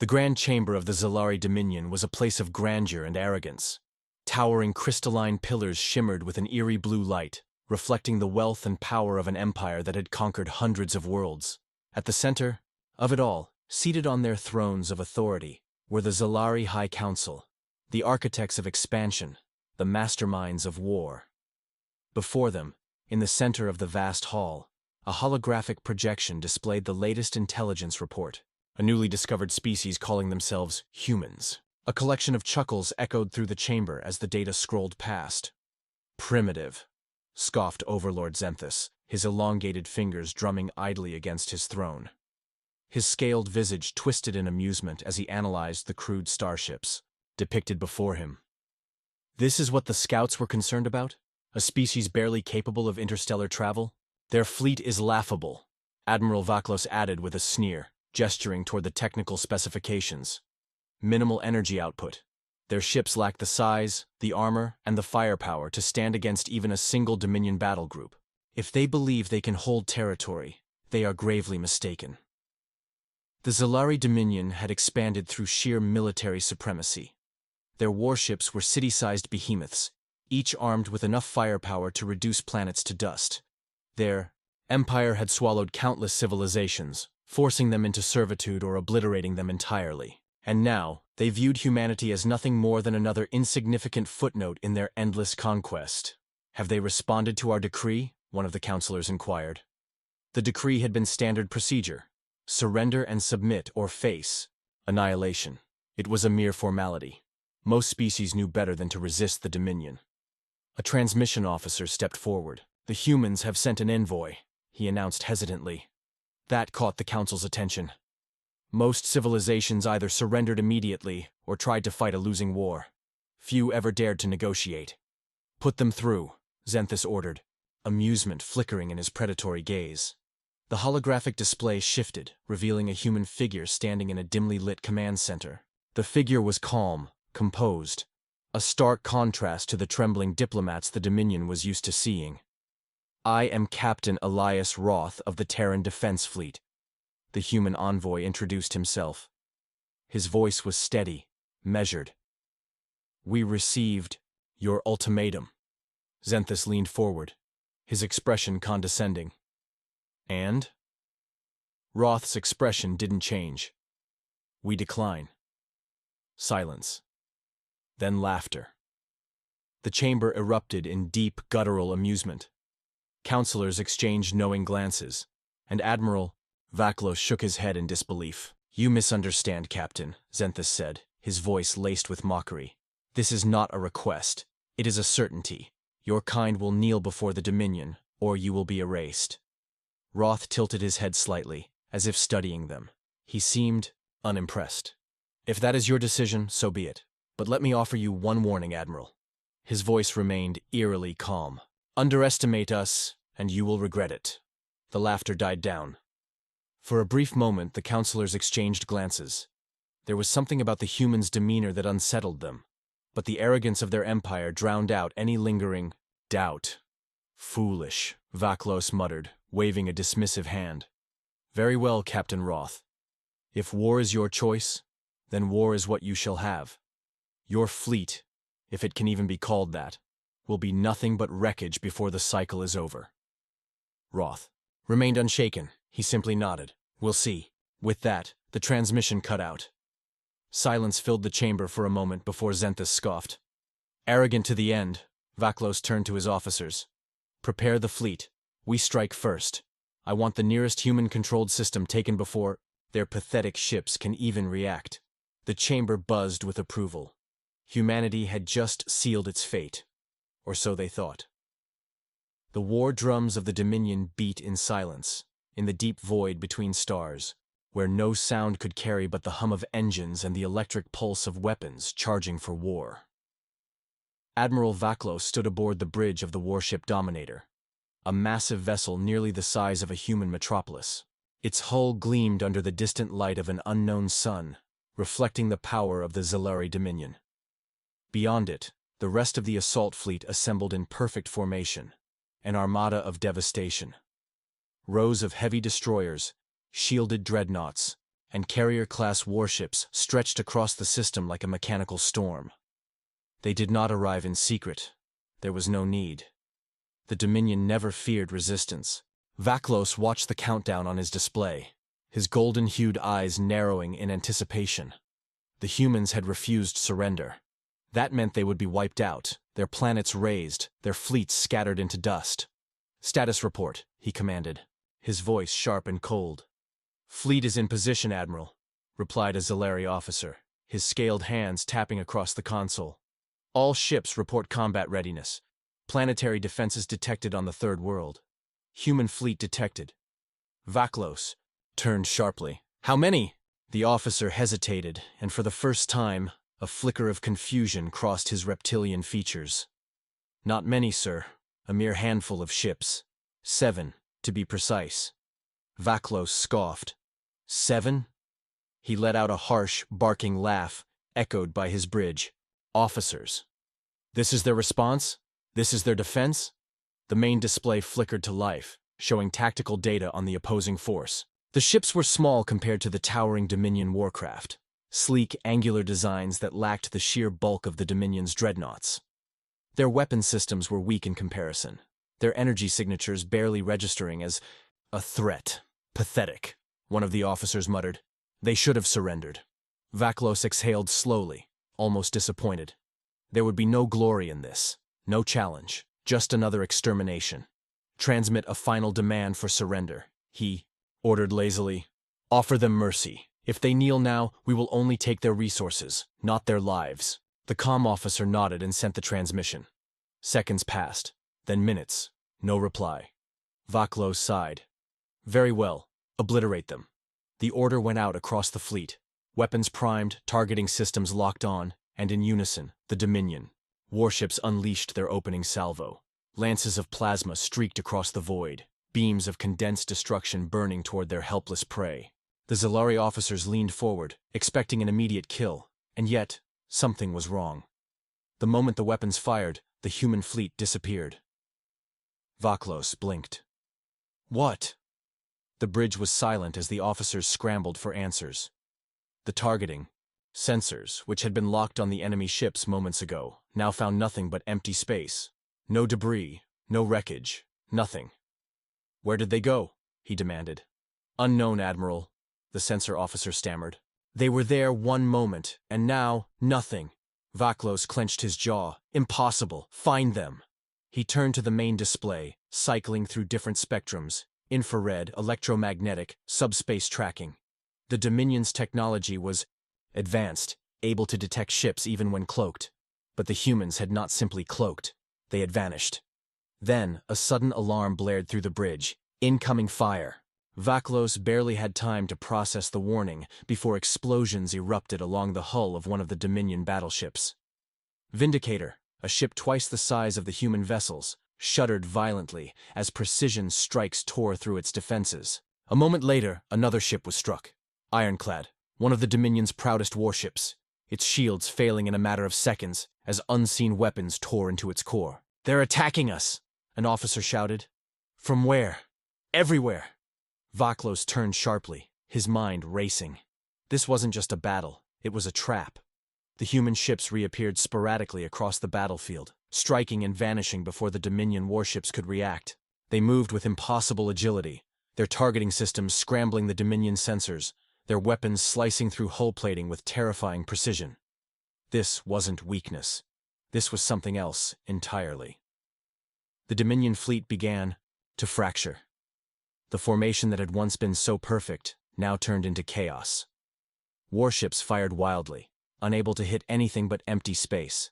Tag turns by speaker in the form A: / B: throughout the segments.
A: The grand chamber of the Zalari Dominion was a place of grandeur and arrogance. Towering crystalline pillars shimmered with an eerie blue light, reflecting the wealth and power of an empire that had conquered hundreds of worlds. At the center of it all, seated on their thrones of authority, were the Zalari High Council, the architects of expansion, the masterminds of war. Before them, in the center of the vast hall, a holographic projection displayed the latest intelligence report, a newly discovered species calling themselves humans. A collection of chuckles echoed through the chamber as the data scrolled past. Primitive, scoffed Overlord Xenthus, his elongated fingers drumming idly against his throne. His scaled visage twisted in amusement as he analyzed the crude starships depicted before him. This is what the scouts were concerned about? A species barely capable of interstellar travel? Their fleet is laughable, Admiral Vaklos added with a sneer, gesturing toward the technical specifications. Minimal energy output. Their ships lack the size, the armor, and the firepower to stand against even a single Dominion battle group. If they believe they can hold territory, they are gravely mistaken. The Zalari Dominion had expanded through sheer military supremacy. Their warships were city-sized behemoths, each armed with enough firepower to reduce planets to dust. Their empire had swallowed countless civilizations, forcing them into servitude or obliterating them entirely. And now, they viewed humanity as nothing more than another insignificant footnote in their endless conquest. Have they responded to our decree? One of the counselors inquired. The decree had been standard procedure. Surrender and submit or face annihilation. It was a mere formality. Most species knew better than to resist the Dominion. A transmission officer stepped forward. The humans have sent an envoy, he announced hesitantly. That caught the Council's attention. Most civilizations either surrendered immediately or tried to fight a losing war. Few ever dared to negotiate. Put them through, Xenthus ordered, amusement flickering in his predatory gaze. The holographic display shifted, revealing a human figure standing in a dimly lit command center. The figure was calm, composed, a stark contrast to the trembling diplomats the Dominion was used to seeing. I am Captain Elias Roth of the Terran Defense Fleet. The human envoy introduced himself. His voice was steady, measured. We received your ultimatum. Xenthus leaned forward, his expression condescending. And? Roth's expression didn't change. We decline. Silence. Then laughter. The chamber erupted in deep, guttural amusement. Counselors exchanged knowing glances, and Admiral Vaklos shook his head in disbelief. You misunderstand, Captain, Xenthus said, his voice laced with mockery. This is not a request. It is a certainty. Your kind will kneel before the Dominion, or you will be erased. Roth tilted his head slightly, as if studying them. He seemed unimpressed. If that is your decision, so be it. But let me offer you one warning, Admiral. His voice remained eerily calm. Underestimate us, and you will regret it. The laughter died down. For a brief moment, the counselors exchanged glances. There was something about the humans' demeanor that unsettled them, but the arrogance of their empire drowned out any lingering doubt. Foolish, Vaklos muttered, waving a dismissive hand. Very well, Captain Roth. If war is your choice, then war is what you shall have. Your fleet, if it can even be called that, will be nothing but wreckage before the cycle is over. Roth remained unshaken. He simply nodded. We'll see. With that, the transmission cut out. Silence filled the chamber for a moment before Xenthus scoffed. Arrogant to the end, Vaklos turned to his officers. Prepare the fleet. We strike first. I want the nearest human-controlled system taken before their pathetic ships can even react. The chamber buzzed with approval. Humanity had just sealed its fate. Or so they thought. The war drums of the Dominion beat in silence, in the deep void between stars, where no sound could carry but the hum of engines and the electric pulse of weapons charging for war. Admiral Vaklos stood aboard the bridge of the warship Dominator, a massive vessel nearly the size of a human metropolis. Its hull gleamed under the distant light of an unknown sun, reflecting the power of the Zalari Dominion. Beyond it, the rest of the assault fleet assembled in perfect formation, an armada of devastation. Rows of heavy destroyers, shielded dreadnoughts, and carrier-class warships stretched across the system like a mechanical storm. They did not arrive in secret. There was no need. The Dominion never feared resistance. Vaklos watched the countdown on his display, his golden-hued eyes narrowing in anticipation. The humans had refused surrender. That meant they would be wiped out, their planets razed, their fleets scattered into dust. "Status report," he commanded, his voice sharp and cold. "Fleet is in position, Admiral," replied a Zalari officer, his scaled hands tapping across the console. "All ships report combat readiness. Planetary defenses detected on the Third World. Human fleet detected." Vaklos turned sharply. "How many?" The officer hesitated, and for the first time, a flicker of confusion crossed his reptilian features. "Not many, sir. A mere handful of ships. 7, to be precise." Vaklos scoffed. 7? He let out a harsh, barking laugh, echoed by his bridge. "Officers. This is their response? This is their defense?" The main display flickered to life, showing tactical data on the opposing force. The ships were small compared to the towering Dominion warcraft, sleek, angular designs that lacked the sheer bulk of the Dominion's dreadnoughts. Their weapon systems were weak in comparison, their energy signatures barely registering as a threat. "Pathetic," one of the officers muttered. "They should have surrendered." Vaklos exhaled slowly, almost disappointed. There would be no glory in this, no challenge, just another extermination. "Transmit a final demand for surrender," he ordered lazily. "Offer them mercy. If they kneel now, we will only take their resources, not their lives." The comm officer nodded and sent the transmission. Seconds passed, then minutes. No reply. Vaklos sighed. "Very well. Obliterate them." The order went out across the fleet. Weapons primed, targeting systems locked on, and in unison, the Dominion. Warships unleashed their opening salvo. Lances of plasma streaked across the void, beams of condensed destruction burning toward their helpless prey. The Zalari officers leaned forward, expecting an immediate kill, and yet, something was wrong. The moment the weapons fired, the human fleet disappeared. Vaklos blinked. "What?" The bridge was silent as the officers scrambled for answers. The targeting sensors, which had been locked on the enemy ships moments ago, now found nothing but empty space. No debris, no wreckage, nothing. "Where did they go?" he demanded. "Unknown, Admiral," the sensor officer stammered. "They were there one moment, and now, nothing." Vaklos clenched his jaw. "Impossible. Find them." He turned to the main display, cycling through different spectrums: infrared, electromagnetic, subspace tracking. The Dominion's technology was advanced, able to detect ships even when cloaked. But the humans had not simply cloaked. They had vanished. Then, a sudden alarm blared through the bridge. "Incoming fire." Vaklos barely had time to process the warning before explosions erupted along the hull of one of the Dominion battleships. Vindicator, a ship twice the size of the human vessels, shuddered violently as precision strikes tore through its defenses. A moment later, another ship was struck. Ironclad, one of the Dominion's proudest warships, its shields failing in a matter of seconds as unseen weapons tore into its core. "They're attacking us!" an officer shouted. "From where?" "Everywhere!" Vaklos turned sharply, his mind racing. This wasn't just a battle, it was a trap. The human ships reappeared sporadically across the battlefield, striking and vanishing before the Dominion warships could react. They moved with impossible agility, their targeting systems scrambling the Dominion sensors, their weapons slicing through hull plating with terrifying precision. This wasn't weakness. This was something else entirely. The Dominion fleet began to fracture. The formation that had once been so perfect now turned into chaos. Warships fired wildly, unable to hit anything but empty space.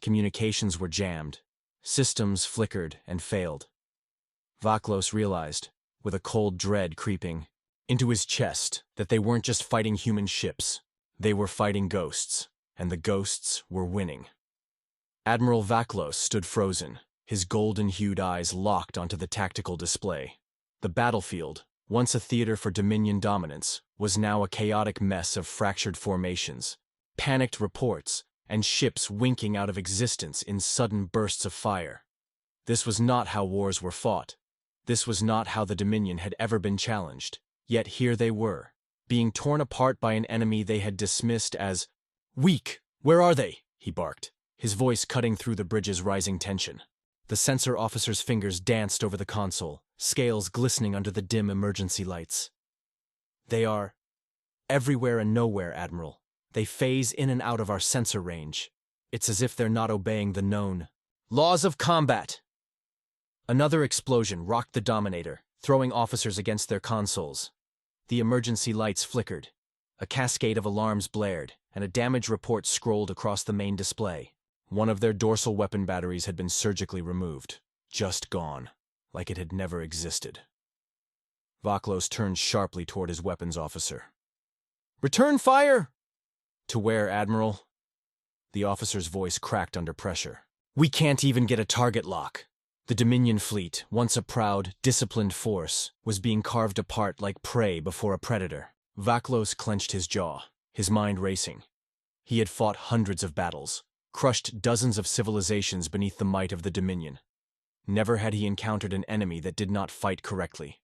A: Communications were jammed. Systems flickered and failed. Vaklos realized, with a cold dread creeping into his chest, that they weren't just fighting human ships. They were fighting ghosts, and the ghosts were winning. Admiral Vaklos stood frozen, his golden-hued eyes locked onto the tactical display. The battlefield, once a theater for Dominion dominance, was now a chaotic mess of fractured formations, panicked reports, and ships winking out of existence in sudden bursts of fire. This was not how wars were fought. This was not how the Dominion had ever been challenged. Yet here they were, being torn apart by an enemy they had dismissed as weak. "Where are they?" he barked, his voice cutting through the bridge's rising tension. The sensor officer's fingers danced over the console, scales glistening under the dim emergency lights. "They are everywhere and nowhere, Admiral. They phase in and out of our sensor range. It's as if they're not obeying the known laws of combat." Another explosion rocked the Dominator, throwing officers against their consoles. The emergency lights flickered. A cascade of alarms blared, and a damage report scrolled across the main display. One of their dorsal weapon batteries had been surgically removed. Just gone, like it had never existed. Vaklos turned sharply toward his weapons officer. "Return fire!" "To where, Admiral?" The officer's voice cracked under pressure. "We can't even get a target lock." The Dominion fleet, once a proud, disciplined force, was being carved apart like prey before a predator. Vaklos clenched his jaw, his mind racing. He had fought hundreds of battles, crushed dozens of civilizations beneath the might of the Dominion. Never had he encountered an enemy that did not fight correctly.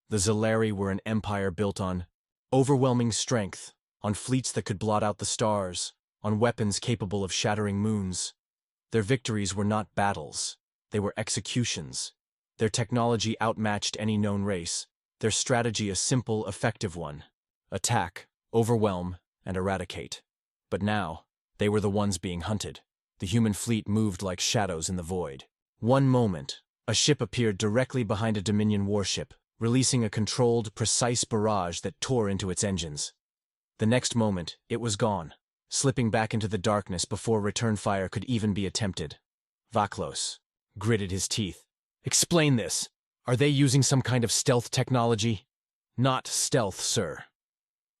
A: The Zalari were an empire built on overwhelming strength, on fleets that could blot out the stars, on weapons capable of shattering moons. Their victories were not battles. They were executions. Their technology outmatched any known race, their strategy a simple, effective one. Attack, overwhelm, and eradicate. But now, they were the ones being hunted. The human fleet moved like shadows in the void. One moment, a ship appeared directly behind a Dominion warship, releasing a controlled, precise barrage that tore into its engines. The next moment, it was gone, slipping back into the darkness before return fire could even be attempted. Vaklos gritted his teeth. "Explain this. Are they using some kind of stealth technology?" "Not stealth, sir."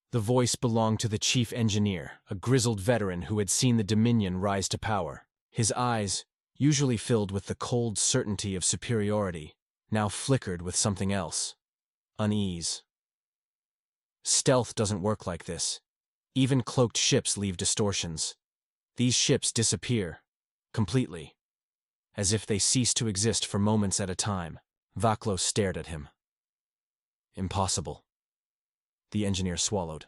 A: The voice belonged to the chief engineer, a grizzled veteran who had seen the Dominion rise to power. His eyes, usually filled with the cold certainty of superiority, now flickered with something else. Unease. "Stealth doesn't work like this. Even cloaked ships leave distortions. These ships disappear. Completely. As if they cease to exist for moments at a time." Vaklos stared at him. "Impossible." The engineer swallowed.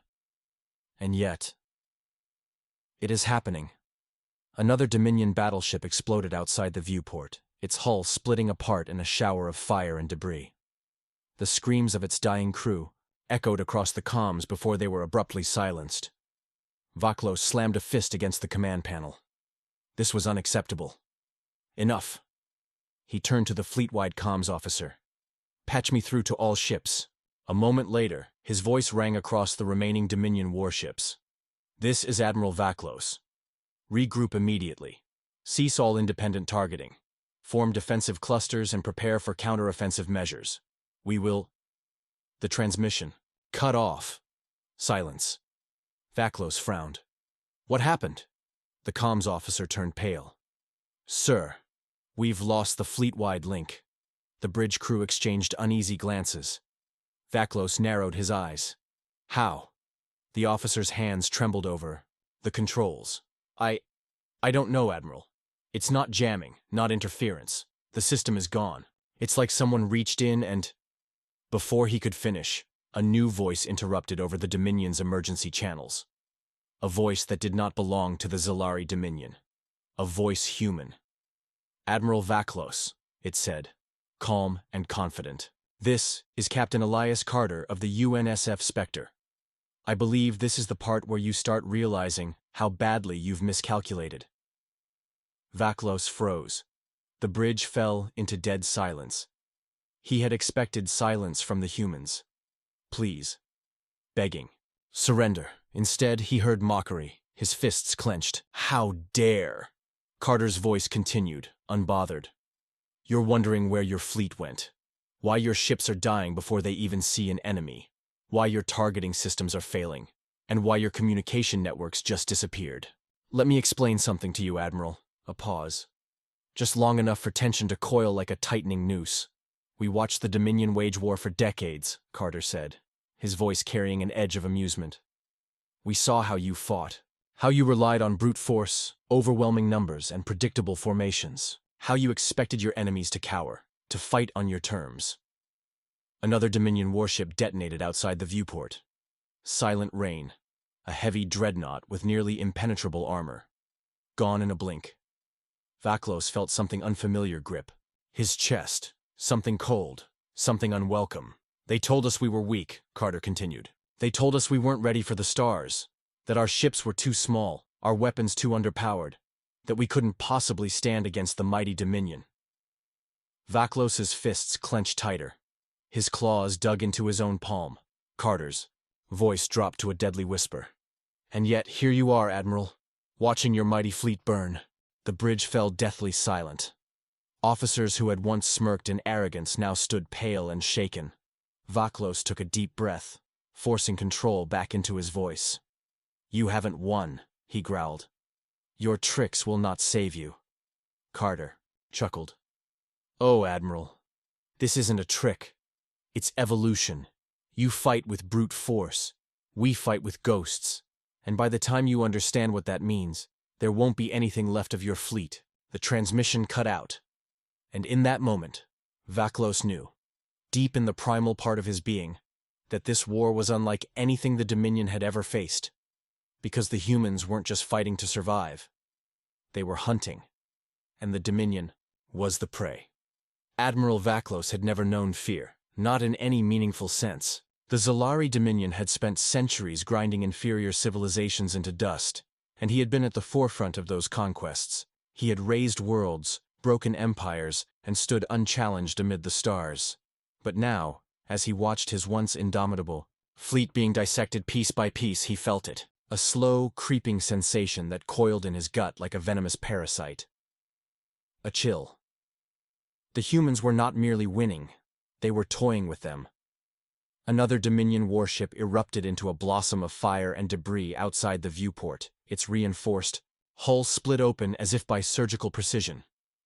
A: "And yet, it is happening." Another Dominion battleship exploded outside the viewport, its hull splitting apart in a shower of fire and debris. The screams of its dying crew echoed across the comms before they were abruptly silenced. Vaklos slammed a fist against the command panel. This was unacceptable. "Enough." He turned to the fleet-wide comms officer. "Patch me through to all ships." A moment later, his voice rang across the remaining Dominion warships. "This is Admiral Vaklos. Regroup immediately. Cease all independent targeting. Form defensive clusters and prepare for counteroffensive measures. We will—" The transmission. "Cut off." Silence. Vaklos frowned. "What happened?" The comms officer turned pale. "Sir, we've lost the fleet-wide link." The bridge crew exchanged uneasy glances. Vaklos narrowed his eyes. "How?" The officer's hands trembled over the controls. I don't know, Admiral. It's not jamming, not interference. The system is gone. It's like someone reached in and—" Before he could finish, a new voice interrupted over the Dominion's emergency channels. A voice that did not belong to the Zalari Dominion. A voice human. "Admiral Vaklos," it said, calm and confident. "This is Captain Elias Carter of the UNSF Spectre. I believe this is the part where you start realizing how badly you've miscalculated." Vaklos froze. The bridge fell into dead silence. He had expected silence from the humans. Pleas. Begging. Surrender. Instead, he heard mockery, his fists clenched. "How dare!" Carter's voice continued, unbothered. "You're wondering where your fleet went. Why your ships are dying before they even see an enemy. Why your targeting systems are failing. And why your communication networks just disappeared. Let me explain something to you, Admiral." A pause. "Just long enough for tension to coil like a tightening noose. We watched the Dominion wage war for decades," Carter said, his voice carrying an edge of amusement. "We saw how you fought. How you relied on brute force, overwhelming numbers, and predictable formations. How you expected your enemies to cower, to fight on your terms." Another Dominion warship detonated outside the viewport. Silent Rain, a heavy dreadnought with nearly impenetrable armor. Gone in a blink. Vaklos felt something unfamiliar grip. His chest. Something cold. Something unwelcome. They told us we were weak, Carter continued. They told us we weren't ready for the stars. That our ships were too small, our weapons too underpowered. That we couldn't possibly stand against the mighty Dominion. Vaklos's fists clenched tighter. His claws dug into his own palm. Carter's voice dropped to a deadly whisper. And yet, here you are, Admiral, watching your mighty fleet burn. The bridge fell deathly silent. Officers who had once smirked in arrogance now stood pale and shaken. Vaklos took a deep breath, forcing control back into his voice. You haven't won, he growled. Your tricks will not save you. Carter chuckled. Oh, Admiral, this isn't a trick. It's evolution. You fight with brute force. We fight with ghosts. And by the time you understand what that means, there won't be anything left of your fleet. The transmission cut out. And in that moment, Vaklos knew, deep in the primal part of his being, that this war was unlike anything the Dominion had ever faced. Because the humans weren't just fighting to survive. They were hunting. And the Dominion was the prey. Admiral Vaklos had never known fear, not in any meaningful sense. The Zalari Dominion had spent centuries grinding inferior civilizations into dust, and he had been at the forefront of those conquests. He had raised worlds, broken empires, and stood unchallenged amid the stars. But now, as he watched his once indomitable fleet being dissected piece by piece, he felt it, a slow, creeping sensation that coiled in his gut like a venomous parasite. A chill. The humans were not merely winning, they were toying with them. Another Dominion warship erupted into a blossom of fire and debris outside the viewport, its reinforced hull split open as if by surgical precision.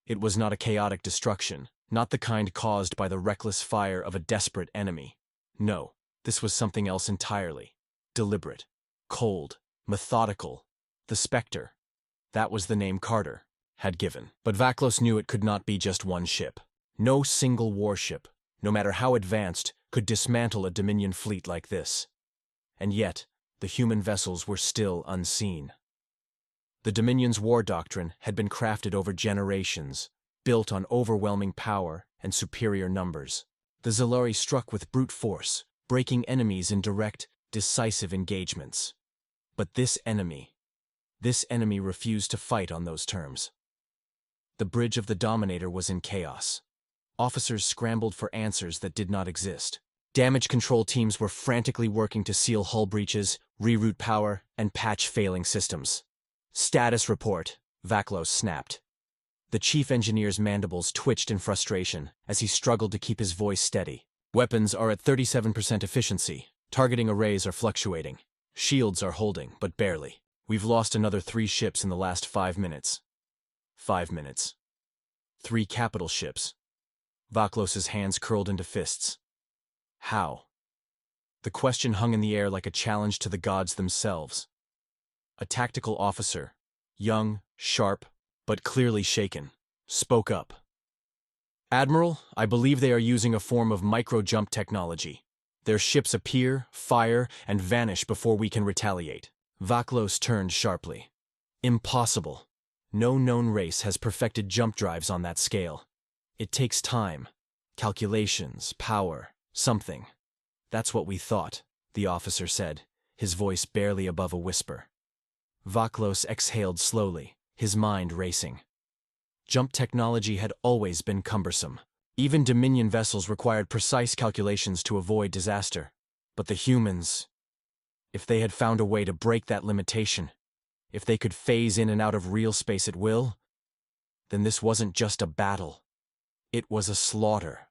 A: It was not a chaotic destruction, not the kind caused by the reckless fire of a desperate enemy. No, this was something else entirely. Deliberate, cold, methodical. The Spectre. That was the name Carter had given. But Vaklos knew it could not be just one ship. No single warship, no matter how advanced, could dismantle a Dominion fleet like this. And yet, the human vessels were still unseen. The Dominion's war doctrine had been crafted over generations, built on overwhelming power and superior numbers. The Zalari struck with brute force, breaking enemies in direct, decisive engagements. But this enemy refused to fight on those terms. The bridge of the Dominator was in chaos. Officers scrambled for answers that did not exist. Damage control teams were frantically working to seal hull breaches, reroute power, and patch failing systems. Status report, Vaklos snapped. The chief engineer's mandibles twitched in frustration as he struggled to keep his voice steady. Weapons are at 37% efficiency. Targeting arrays are fluctuating. Shields are holding, but barely. We've lost another 3 ships in the last 5 minutes. 5 minutes. 3 capital ships. Vaklos's hands curled into fists. How? The question hung in the air like a challenge to the gods themselves. A tactical officer, young, sharp, but clearly shaken, spoke up. Admiral, I believe they are using a form of micro-jump technology. Their ships appear, fire, and vanish before we can retaliate. Vaklos turned sharply. Impossible. No known race has perfected jump drives on that scale. It takes time, calculations, power, something. That's what we thought, the officer said, his voice barely above a whisper. Vaklos exhaled slowly, his mind racing. Jump technology had always been cumbersome. Even Dominion vessels required precise calculations to avoid disaster. But the humans, if they had found a way to break that limitation, if they could phase in and out of real space at will, then this wasn't just a battle. It was a slaughter.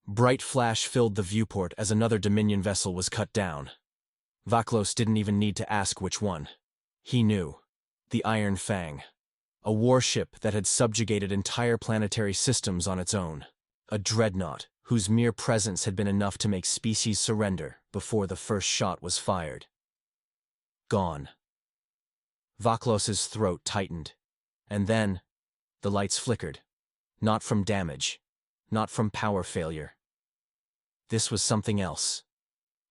A: Bright flash filled the viewport as another Dominion vessel was cut down. Vaklos didn't even need to ask which one. He knew. The Iron Fang. A warship that had subjugated entire planetary systems on its own. A dreadnought whose mere presence had been enough to make species surrender before the first shot was fired. Gone. Vaklos's throat tightened. And then, the lights flickered. Not from damage. Not from power failure. This was something else.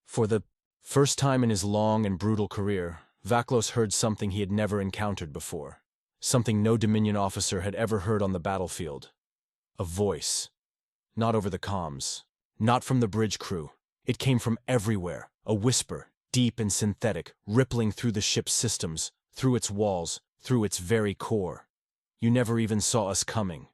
A: For the First time in his long and brutal career, Vaklos heard something he had never encountered before. Something no Dominion officer had ever heard on the battlefield. A voice. Not over the comms. Not from the bridge crew. It came from everywhere. A whisper, deep and synthetic, rippling through the ship's systems, through its walls, through its very core. You never even saw us coming.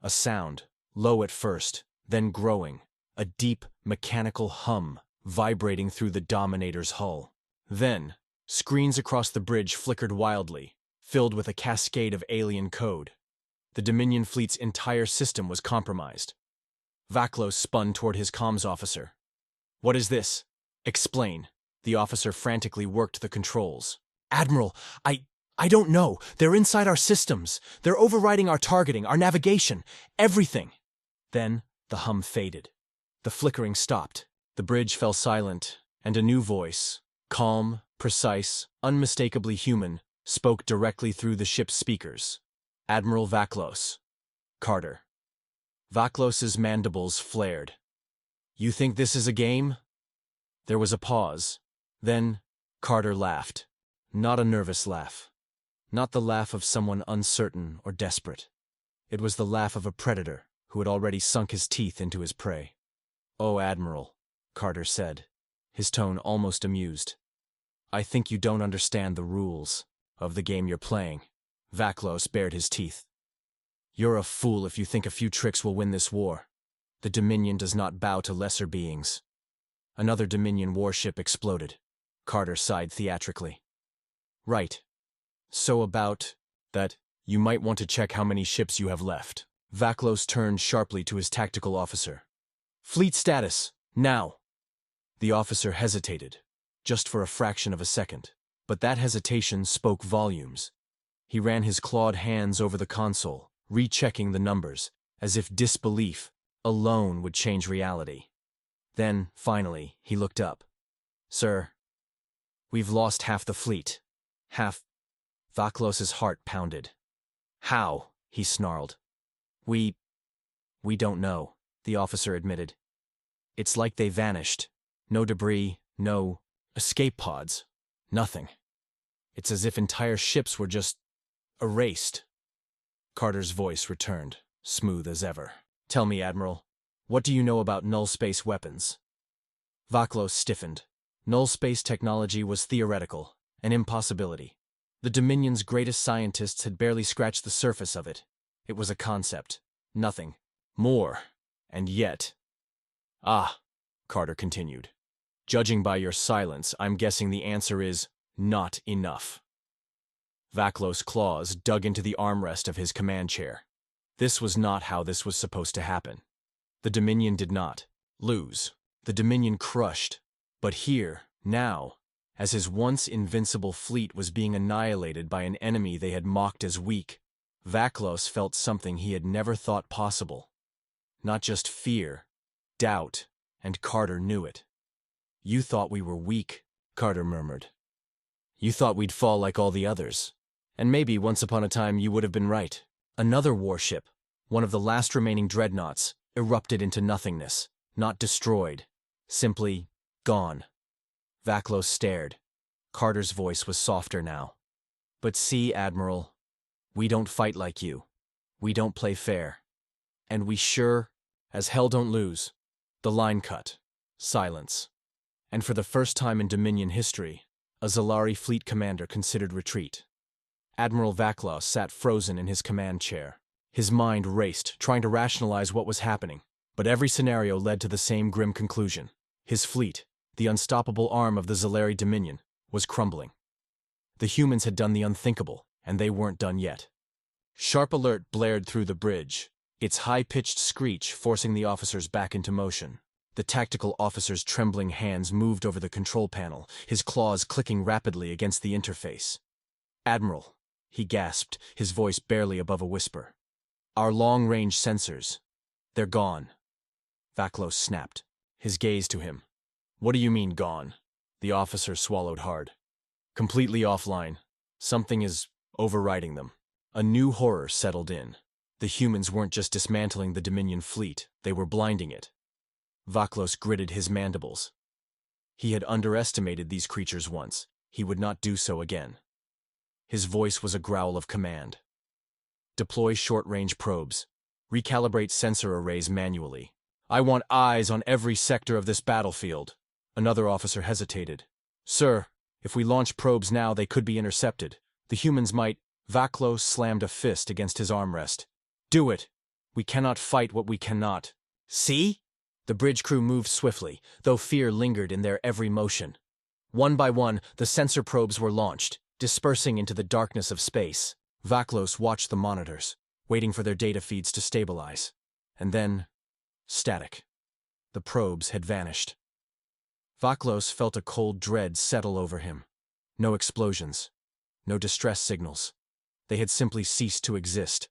A: A sound, low at first, then growing. A deep, mechanical hum, vibrating through the Dominator's hull. Then, screens across the bridge flickered wildly, filled with a cascade of alien code. The Dominion fleet's entire system was compromised. Vaklos spun toward his comms officer. "What is this? Explain." The officer frantically worked the controls. "Admiral, I don't know. They're inside our systems. They're overriding our targeting, our navigation, everything." Then, the hum faded. The flickering stopped. The bridge fell silent, and a new voice, calm, precise, unmistakably human, spoke directly through the ship's speakers. "Admiral Vaklos." Carter. Vaklos's mandibles flared. "You think this is a game?" There was a pause. Then, Carter laughed. Not a nervous laugh. Not the laugh of someone uncertain or desperate. It was the laugh of a predator who had already sunk his teeth into his prey. "Oh, Admiral," Carter said, his tone almost amused. "I think you don't understand the rules of the game you're playing." Vaklos bared his teeth. "You're a fool if you think a few tricks will win this war. The Dominion does not bow to lesser beings." Another Dominion warship exploded. Carter sighed theatrically. "Right. So about that, you might want to check how many ships you have left." Vaklos turned sharply to his tactical officer. "Fleet status, now." The officer hesitated, just for a fraction of a second, but that hesitation spoke volumes. He ran his clawed hands over the console, rechecking the numbers, as if disbelief alone would change reality. Then, finally, he looked up. "Sir, we've lost half the fleet. Half." Vaklos's heart pounded. "How?" he snarled. We don't know," the officer admitted. "It's like they vanished. No debris, no escape pods, nothing. It's as if entire ships were just erased." Carter's voice returned, smooth as ever. "Tell me, Admiral, what do you know about null space weapons?" Vaklos stiffened. Null space technology was theoretical, an impossibility. The Dominion's greatest scientists had barely scratched the surface of it. It was a concept, nothing more, and yet... "Ah," Carter continued. "Judging by your silence, I'm guessing the answer is not enough." Vaklos' claws dug into the armrest of his command chair. This was not how this was supposed to happen. The Dominion did not lose. The Dominion crushed. But here, now, as his once invincible fleet was being annihilated by an enemy they had mocked as weak, Vaklos felt something he had never thought possible. Not just fear, doubt, and Carter knew it. "You thought we were weak," Carter murmured. "You thought we'd fall like all the others. And maybe once upon a time you would have been right." Another warship, one of the last remaining dreadnoughts, erupted into nothingness, not destroyed, simply gone. Vaklos stared. Carter's voice was softer now. "But see, Admiral, we don't fight like you. We don't play fair. And we sure as hell don't lose." The line cut. Silence. And for the first time in Dominion history, a Zalari fleet commander considered retreat. Admiral Vaklos sat frozen in his command chair. His mind raced, trying to rationalize what was happening, but every scenario led to the same grim conclusion. His fleet, the unstoppable arm of the Zalari Dominion, was crumbling. The humans had done the unthinkable, and they weren't done yet. Sharp alert blared through the bridge, its high-pitched screech forcing the officers back into motion. The tactical officer's trembling hands moved over the control panel, his claws clicking rapidly against the interface. "Admiral," he gasped, his voice barely above a whisper. "Our long-range sensors, they're gone." Vaklos snapped, his gaze to him. "What do you mean, gone?" The officer swallowed hard. "Completely offline. Something is overriding them." A new horror settled in. The humans weren't just dismantling the Dominion fleet, they were blinding it. Vaklos gritted his mandibles. He had underestimated these creatures once. He would not do so again. His voice was a growl of command. Deploy short-range probes. Recalibrate sensor arrays manually. I want eyes on every sector of this battlefield. Another officer hesitated. Sir, if we launch probes now, they could be intercepted. The humans might. Vaklos slammed a fist against his armrest. Do it. We cannot fight what we cannot. See? The bridge crew moved swiftly, though fear lingered in their every motion. One by one, the sensor probes were launched, dispersing into the darkness of space. Vaklos watched the monitors, waiting for their data feeds to stabilize. And then, static. The probes had vanished. Vaklos felt a cold dread settle over him. No explosions. No distress signals. They had simply ceased to exist.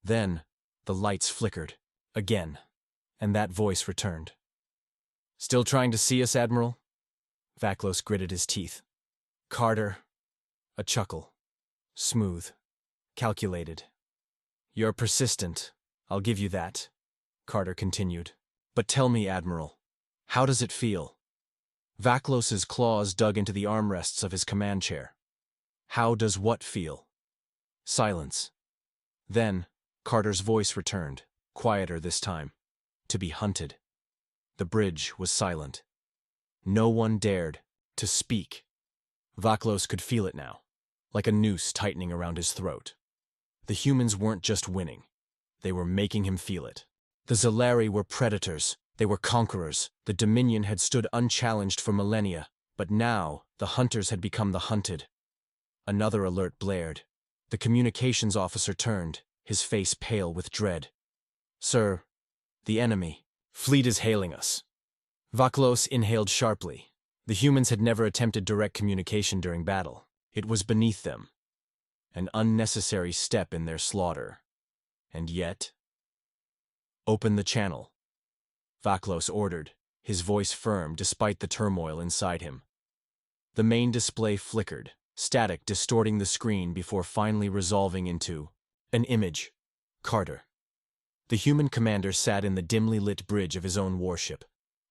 A: Then, the lights flickered. Again. And that voice returned. Still trying to see us, Admiral? Vaklos gritted his teeth. Carter. A chuckle. Smooth. Calculated. You're persistent. I'll give you that, Carter continued. But tell me, Admiral, how does it feel? Vaklos's claws dug into the armrests of his command chair. How does what feel? Silence. Then, Carter's voice returned, quieter this time. To be hunted. The bridge was silent. No one dared to speak. Vaklos could feel it now, like a noose tightening around his throat. The humans weren't just winning. They were making him feel it. The Zalari were predators. They were conquerors. The Dominion had stood unchallenged for millennia, but now the hunters had become the hunted. Another alert blared. The communications officer turned, his face pale with dread. Sir, the enemy. Fleet is hailing us. Vaklos inhaled sharply. The humans had never attempted direct communication during battle. It was beneath them. An unnecessary step in their slaughter. And yet... Open the channel. Vaklos ordered, his voice firm despite the turmoil inside him. The main display flickered, static distorting the screen before finally resolving into an image. Carter. The human commander sat in the dimly lit bridge of his own warship,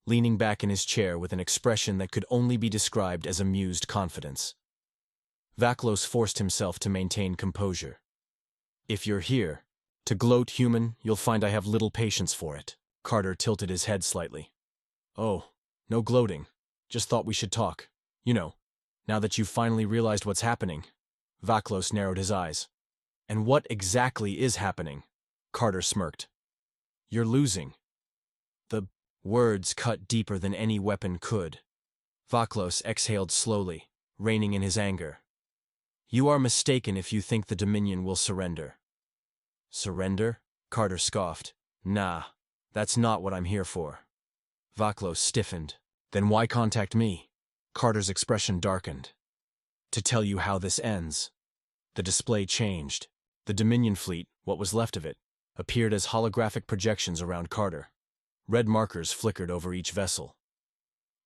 A: leaning back in his chair with an expression that could only be described as amused confidence. Vaklos forced himself to maintain composure. If you're here, to gloat human, you'll find I have little patience for it. Carter tilted his head slightly. Oh, no gloating. Just thought we should talk. You know, now that you've finally realized what's happening. Vaklos narrowed his eyes. And what exactly is happening? Carter smirked. You're losing. The words cut deeper than any weapon could. Vaklos exhaled slowly, reining in his anger. You are mistaken if you think the Dominion will surrender. Surrender? Carter scoffed. Nah, that's not what I'm here for. Vaklos stiffened. Then why contact me? Carter's expression darkened. To tell you how this ends. The display changed. The Dominion fleet, what was left of it, appeared as holographic projections around Carter. Red markers flickered over each vessel.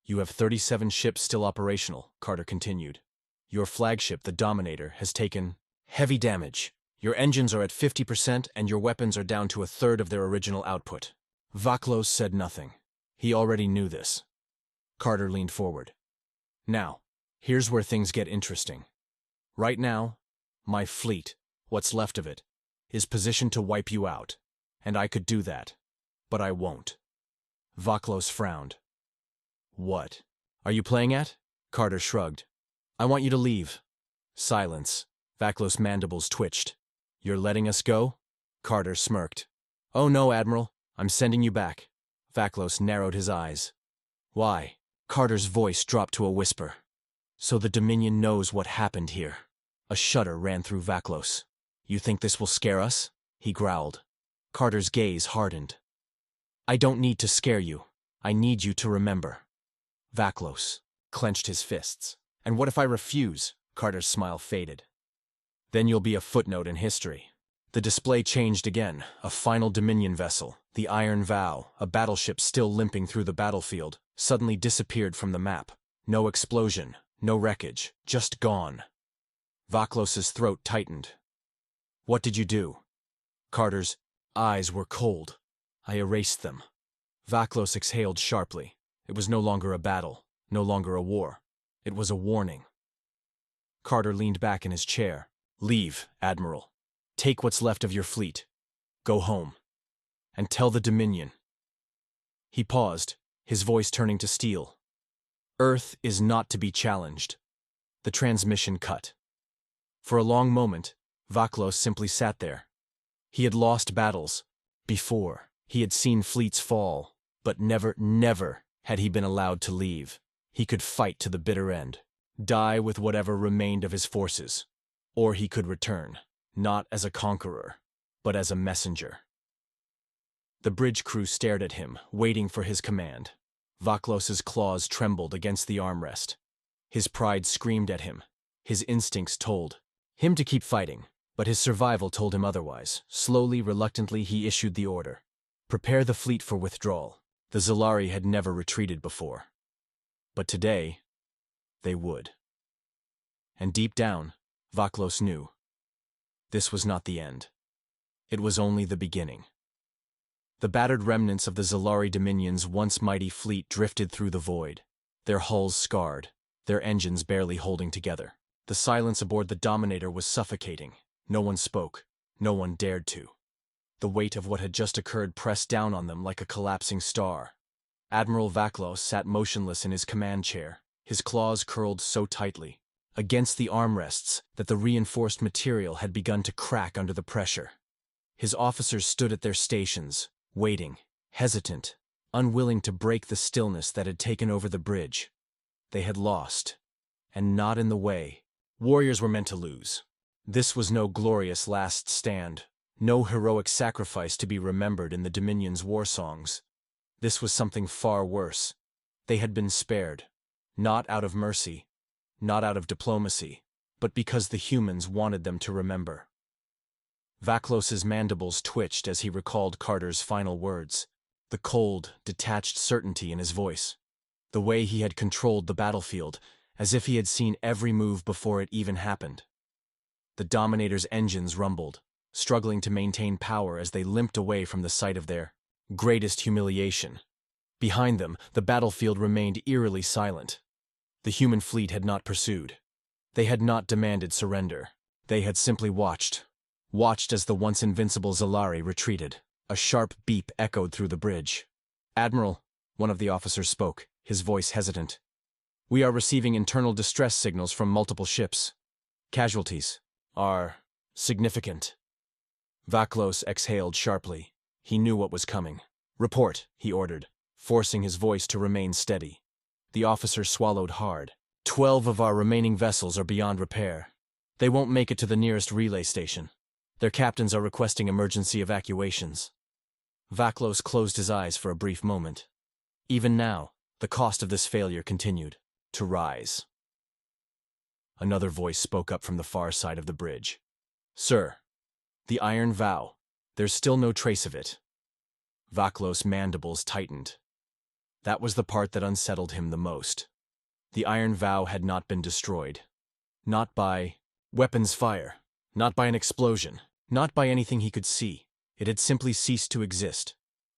A: You have 37 ships still operational, Carter continued. Your flagship, the Dominator, has taken heavy damage. Your engines are at 50% and your weapons are down to a third of their original output. Vaklos said nothing. He already knew this. Carter leaned forward. Now, here's where things get interesting. Right now, my fleet, what's left of it, is positioned to wipe you out. And I could do that. But I won't. Vaklos frowned. What are you playing at? Carter shrugged. I want you to leave. Silence. Vaklos' mandibles twitched. You're letting us go? Carter smirked. Oh no, Admiral. I'm sending you back. Vaklos narrowed his eyes. Why? Carter's voice dropped to a whisper. So the Dominion knows what happened here. A shudder ran through Vaklos. You think this will scare us? He growled. Carter's gaze hardened. I don't need to scare you. I need you to remember. Vaklos clenched his fists. And what if I refuse? Carter's smile faded. Then you'll be a footnote in history. The display changed again. A final Dominion vessel, the Iron Vow, a battleship still limping through the battlefield, suddenly disappeared from the map. No explosion, no wreckage, just gone. Vaklos's throat tightened. What did you do? Carter's eyes were cold. I erased them. Vaklos exhaled sharply. It was no longer a battle, No longer a war. It was a warning. Carter leaned back in his chair. "Leave, Admiral. Take what's left of your fleet. Go home. And tell the Dominion." He paused, his voice turning to steel. "Earth is not to be challenged." The transmission cut. For a long moment, Vaklos simply sat there. He had lost battles. Before, he had seen fleets fall, but never had he been allowed to leave. He could fight to the bitter end, die with whatever remained of his forces. Or he could return, not as a conqueror, but as a messenger. The bridge crew stared at him, waiting for his command. Vaklos's claws trembled against the armrest. His pride screamed at him. His instincts told him to keep fighting, but his survival told him otherwise. Slowly, reluctantly, he issued the order. Prepare the fleet for withdrawal. The Zalari had never retreated before. But today, they would. And deep down, Vaklos knew. This was not the end. It was only the beginning. The battered remnants of the Zalari Dominion's once mighty fleet drifted through the void, their hulls scarred, their engines barely holding together. The silence aboard the Dominator was suffocating. No one spoke. No one dared to. The weight of what had just occurred pressed down on them like a collapsing star. Admiral Vaklos sat motionless in his command chair, his claws curled so tightly against the armrests that the reinforced material had begun to crack under the pressure. His officers stood at their stations, waiting, hesitant, unwilling to break the stillness that had taken over the bridge. They had lost, and not in the way warriors were meant to lose. This was no glorious last stand, no heroic sacrifice to be remembered in the Dominion's war songs. This was something far worse. They had been spared, not out of mercy, not out of diplomacy, but because the humans wanted them to remember. Vaklos's mandibles twitched as he recalled Carter's final words, the cold, detached certainty in his voice, the way he had controlled the battlefield, as if he had seen every move before it even happened. The Dominator's engines rumbled, struggling to maintain power as they limped away from the site of their greatest humiliation. Behind them, the battlefield remained eerily silent. The human fleet had not pursued. They had not demanded surrender. They had simply watched as the once invincible Zalari retreated. A sharp beep echoed through the bridge. "Admiral," one of the officers spoke, his voice hesitant. "We are receiving internal distress signals from multiple ships. Casualties are significant." Vaklos exhaled sharply. He knew what was coming. "Report," he ordered, forcing his voice to remain steady. The officer swallowed hard. 12 of our remaining vessels are beyond repair. They won't make it to the nearest relay station. Their captains are requesting emergency evacuations." Vaklos closed his eyes for a brief moment. Even now, the cost of this failure continued to rise. Another voice spoke up from the far side of the bridge. "Sir, the Iron Vow, there's still no trace of it." Vaklos' mandibles tightened. That was the part that unsettled him the most. The Iron Vow had not been destroyed. Not by weapons fire, not by an explosion, not by anything he could see. It had simply ceased to exist.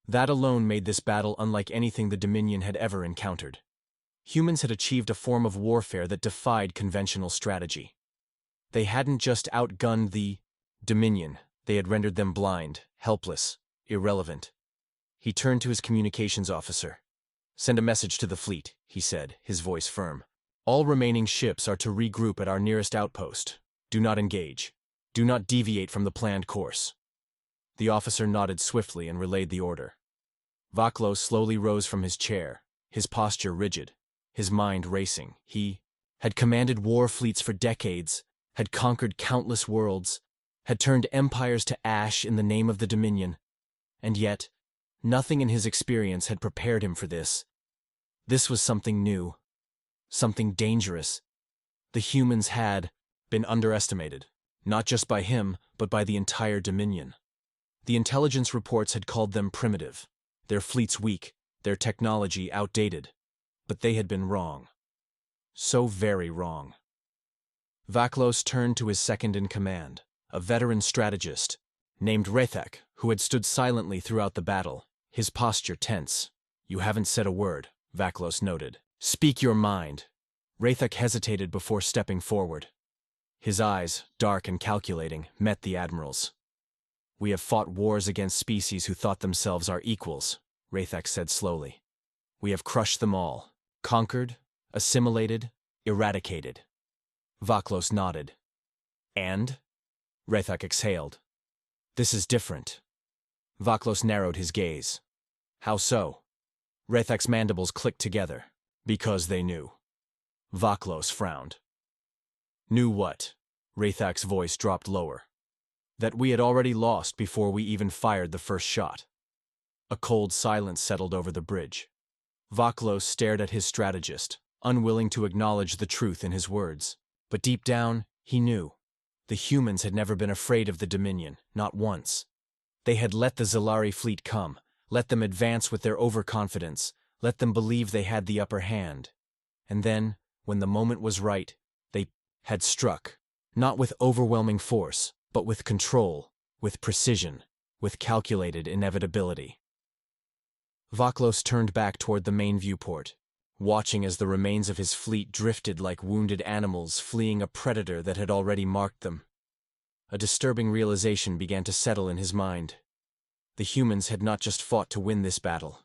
A: That alone made this battle unlike anything the Dominion had ever encountered. Humans had achieved a form of warfare that defied conventional strategy. They hadn't just outgunned the Dominion, they had rendered them blind, helpless, irrelevant. He turned to his communications officer. "Send a message to the fleet," he said, his voice firm. "All remaining ships are to regroup at our nearest outpost. Do not engage. Do not deviate from the planned course." The officer nodded swiftly and relayed the order. Vaklos slowly rose from his chair, his posture rigid, his mind racing. He had commanded war fleets for decades, had conquered countless worlds, had turned empires to ash in the name of the Dominion. And yet, nothing in his experience had prepared him for this. This was something new, something dangerous. The humans had been underestimated, not just by him, but by the entire Dominion. The intelligence reports had called them primitive, their fleets weak, their technology outdated. But they had been wrong. So very wrong. Vaklos turned to his second-in-command, a veteran strategist, named Rethak, who had stood silently throughout the battle, his posture tense. "You haven't said a word," Vaklos noted, Speak your mind. Rathak hesitated before stepping forward. His eyes, dark and calculating, met the Admiral's. We have fought wars against species who thought themselves our equals, Rathak said slowly. We have crushed them all, conquered, assimilated, eradicated. Vaklos nodded. And? Rathak exhaled. This is different. Vaklos narrowed his gaze. How so? Rathak's mandibles clicked together. Because they knew. Vaklos frowned. Knew what? Rathak's voice dropped lower. That we had already lost before we even fired the first shot. A cold silence settled over the bridge. Vaklos stared at his strategist, unwilling to acknowledge the truth in his words. But deep down, he knew. The humans had never been afraid of the Dominion, not once. They had let the Zalari fleet come, let them advance with their overconfidence, let them believe they had the upper hand. And then, when the moment was right, they had struck, not with overwhelming force, but with control, with precision, with calculated inevitability. Vaklos turned back toward the main viewport, watching as the remains of his fleet drifted like wounded animals fleeing a predator that had already marked them. A disturbing realization began to settle in his mind. The humans had not just fought to win this battle.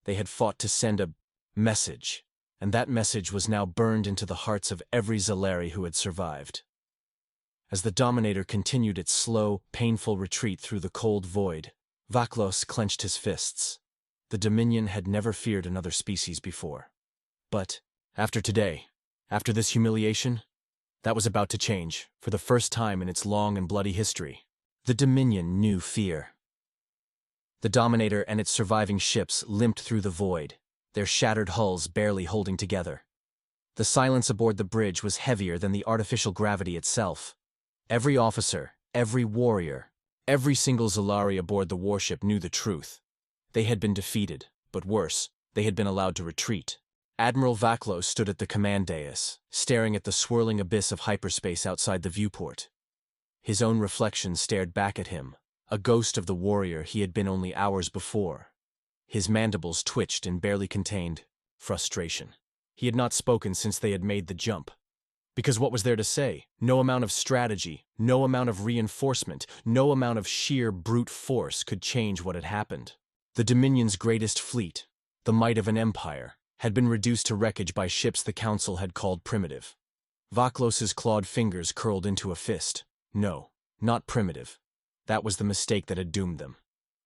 A: They had fought to send a message, and that message was now burned into the hearts of every Zalari who had survived. As the Dominator continued its slow, painful retreat through the cold void, Vaklos clenched his fists. The Dominion had never feared another species before. But, after today, after this humiliation, that was about to change, for the first time in its long and bloody history. The Dominion knew fear. The Dominator and its surviving ships limped through the void, their shattered hulls barely holding together. The silence aboard the bridge was heavier than the artificial gravity itself. Every officer, every warrior, every single Zalari aboard the warship knew the truth. They had been defeated, but worse, they had been allowed to retreat. Admiral Vaklos stood at the command dais, staring at the swirling abyss of hyperspace outside the viewport. His own reflection stared back at him, a ghost of the warrior he had been only hours before. His mandibles twitched in barely contained frustration. He had not spoken since they had made the jump. Because what was there to say? No amount of strategy, no amount of reinforcement, no amount of sheer brute force could change what had happened. The Dominion's greatest fleet, the might of an empire, had been reduced to wreckage by ships the Council had called primitive. Vaklos's clawed fingers curled into a fist. No, not primitive. That was the mistake that had doomed them.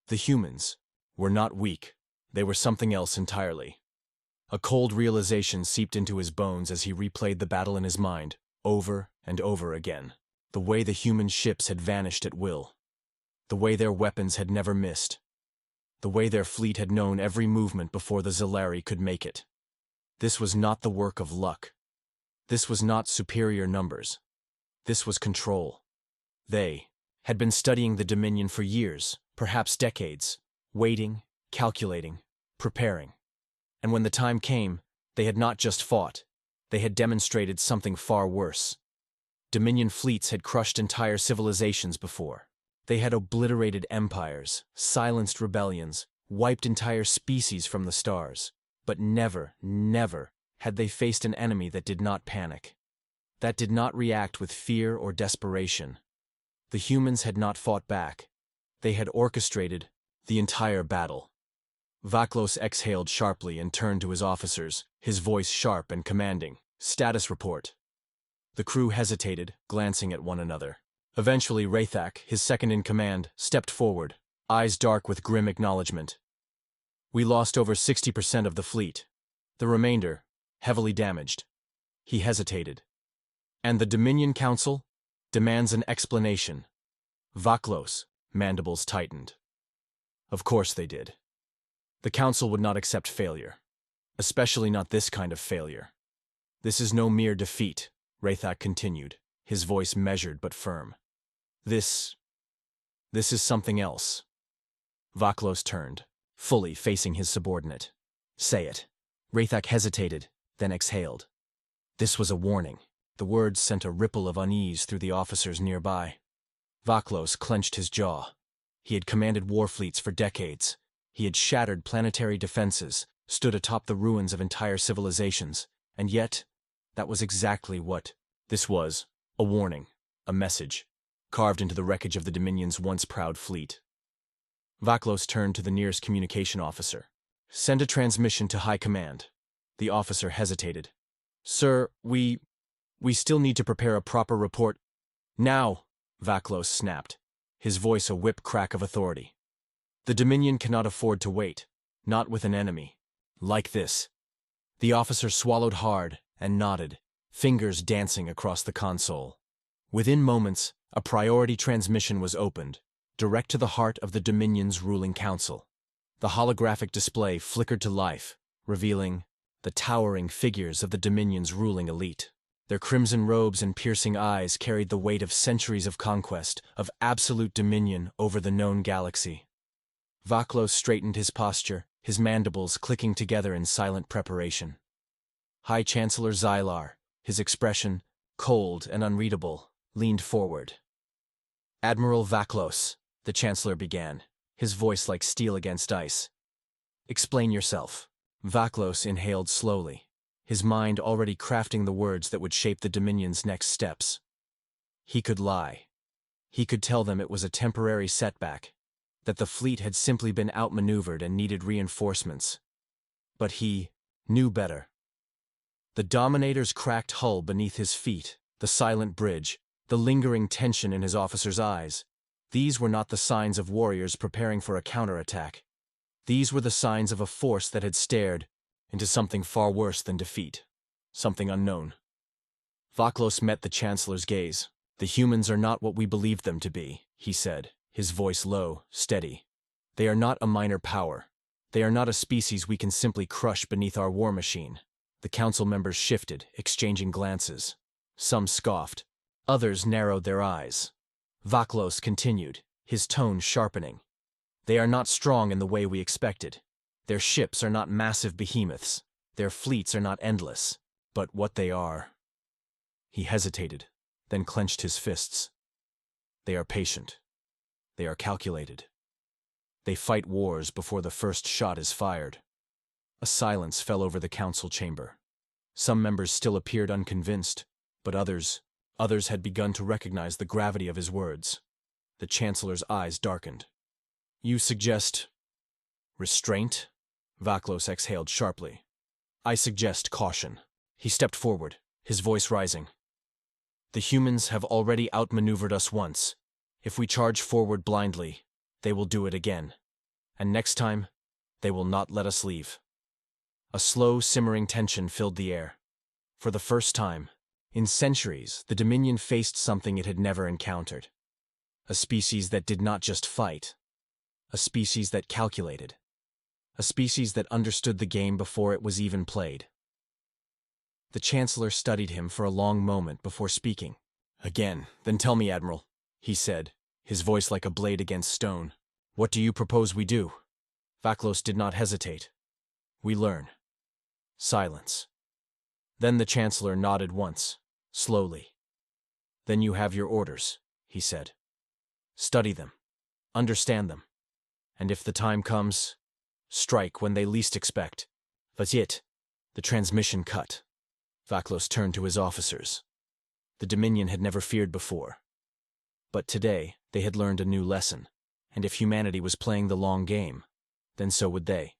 A: The humans were not weak. They were something else entirely. A cold realization seeped into his bones as he replayed the battle in his mind, over and over again. The way the human ships had vanished at will. The way their weapons had never missed. The way their fleet had known every movement before the Zalari could make it. This was not the work of luck. This was not superior numbers. This was control. They had been studying the Dominion for years, perhaps decades, waiting, calculating, preparing. And when the time came, they had not just fought, they had demonstrated something far worse. Dominion fleets had crushed entire civilizations before. They had obliterated empires, silenced rebellions, wiped entire species from the stars. But never, never had they faced an enemy that did not panic, that did not react with fear or desperation. The humans had not fought back. They had orchestrated the entire battle. Vaklos exhaled sharply and turned to his officers, his voice sharp and commanding. Status report. The crew hesitated, glancing at one another. Eventually Rathak, his second-in-command, stepped forward, eyes dark with grim acknowledgement. We lost over 60% of the fleet. The remainder, heavily damaged. He hesitated. And the Dominion Council demands an explanation. Vaklos, mandibles tightened. Of course they did. The Council would not accept failure. Especially not this kind of failure. This is no mere defeat, Rathak continued, his voice measured but firm. This is something else. Vaklos turned, fully facing his subordinate. Say it. Rathak hesitated, then exhaled. This was a warning. The words sent a ripple of unease through the officers nearby. Vaklos clenched his jaw. He had commanded war fleets for decades. He had shattered planetary defenses, stood atop the ruins of entire civilizations, and yet, that was exactly what this was: a warning, a message, carved into the wreckage of the Dominion's once proud fleet. Vaklos turned to the nearest communication officer. "Send a transmission to High Command." The officer hesitated. "Sir, we still need to prepare a proper report." "Now!" Vaklos snapped, his voice a whip crack of authority. "The Dominion cannot afford to wait, not with an enemy like this." The officer swallowed hard and nodded, fingers dancing across the console. Within moments, a priority transmission was opened, direct to the heart of the Dominion's ruling council. The holographic display flickered to life, revealing the towering figures of the Dominion's ruling elite. Their crimson robes and piercing eyes carried the weight of centuries of conquest, of absolute dominion over the known galaxy. Vaklos straightened his posture, his mandibles clicking together in silent preparation. High Chancellor Xylar, his expression, cold and unreadable, leaned forward. "Admiral Vaklos," the Chancellor began, his voice like steel against ice. "Explain yourself." Vaklos inhaled slowly, his mind already crafting the words that would shape the Dominion's next steps. He could lie. He could tell them it was a temporary setback, that the fleet had simply been outmaneuvered and needed reinforcements. But he knew better. The Dominator's cracked hull beneath his feet, the silent bridge, the lingering tension in his officer's eyes, these were not the signs of warriors preparing for a counterattack. These were the signs of a force that had stared into something far worse than defeat, something unknown. Vaklos met the Chancellor's gaze. "The humans are not what we believed them to be," he said, his voice low, steady. "They are not a minor power. They are not a species we can simply crush beneath our war machine." The council members shifted, exchanging glances. Some scoffed. Others narrowed their eyes. Vaklos continued, his tone sharpening. "They are not strong in the way we expected. Their ships are not massive behemoths. Their fleets are not endless. But what they are—" He hesitated, then clenched his fists. "They are patient. They are calculated. They fight wars before the first shot is fired." A silence fell over the council chamber. Some members still appeared unconvinced, but others had begun to recognize the gravity of his words. The Chancellor's eyes darkened. "You suggest restraint?" Vaklos exhaled sharply. "I suggest caution." He stepped forward, his voice rising. "The humans have already outmaneuvered us once. If we charge forward blindly, they will do it again. And next time, they will not let us leave." A slow, simmering tension filled the air. For the first time, in centuries, the Dominion faced something it had never encountered. A species that did not just fight. A species that calculated. A species that understood the game before it was even played. The Chancellor studied him for a long moment before speaking. "Again, then tell me, Admiral," he said, his voice like a blade against stone. "What do you propose we do?" Vaklos did not hesitate. "We learn." Silence. Then the Chancellor nodded once, slowly. "Then you have your orders," he said. "Study them. Understand them. And if the time comes, strike when they least expect." That's it. The transmission cut. Vaklos turned to his officers. The Dominion had never feared before. But today, they had learned a new lesson. And if humanity was playing the long game, then so would they.